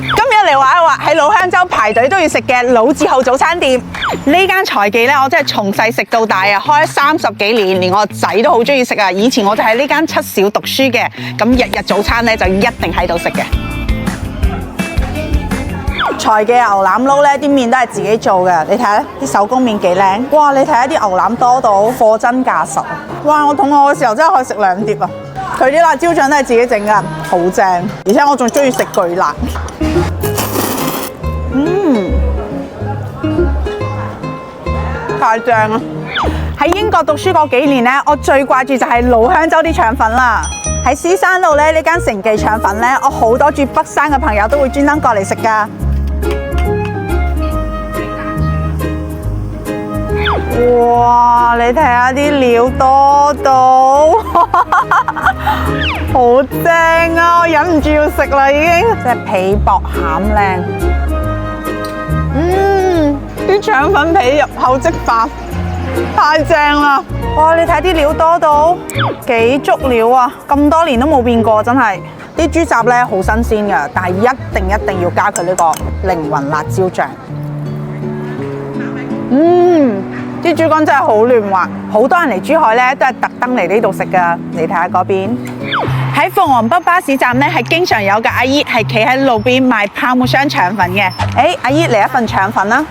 今日嚟話一話喺老香洲排隊都要食嘅老字號早餐店。呢間財記咧，我真係從細食到大啊，開30幾年，連我仔都好中意食啊。以前我就喺呢間七小讀書嘅，咁日日早餐咧就一定喺度食嘅。財記牛腩撈咧，啲麵都係自己做嘅，你睇下啲手工麵幾靚。哇！你睇下啲牛腩多到貨真價實。哇！我肚餓嘅時候真係可以食2碟啊！佢啲辣椒醬都係自己整㗎，好正。而且我仲中意食巨辣。太正啦！喺英國讀書嗰幾年咧，我最掛住就係老香洲啲腸粉啦。喺獅山路咧，呢間成記腸粉咧，我好多住北山嘅朋友都會專登過嚟食㗎。哇！你睇下啲料多到，好正啊！我忍唔住要食啦，已經。即係皮薄餡靚。啲腸粉皮入口即化，太正啦！哇！你睇啲料多到幾足料啊！咁多年都冇變過，真係。啲豬雜咧好新鮮㗎，但係一定要加佢呢個靈魂辣椒醬。啲豬肝真係好嫩滑，好多人嚟珠海咧都係特登嚟呢度食㗎。你睇下嗰邊，喺鳳凰北巴士站咧係經常有個阿姨係企喺路邊賣泡沫雙腸粉嘅。阿姨嚟一份腸粉啦。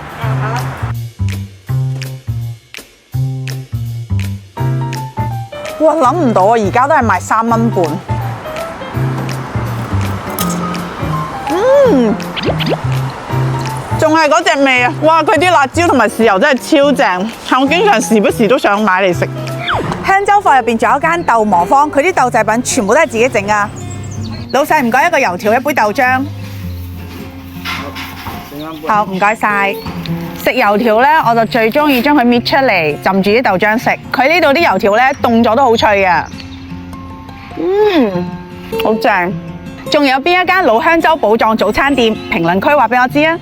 哇！諗唔到啊，而家都係賣3蚊半。仲係嗰隻味啊！哇，佢啲辣椒同埋豉油真係超正，係我經常時不時都想買嚟食。香洲貨入邊仲有一間豆磨坊，佢啲豆製品全部都係自己整噶。老細唔該，一個油條，一杯豆漿。好，唔該晒。食油條咧，我就最中意將佢搣出嚟，浸住啲豆漿食。佢呢度啲油條咧，凍咗都好脆嘅。好正。仲有邊一間老香洲寶藏早餐店？評論區話俾我知啊！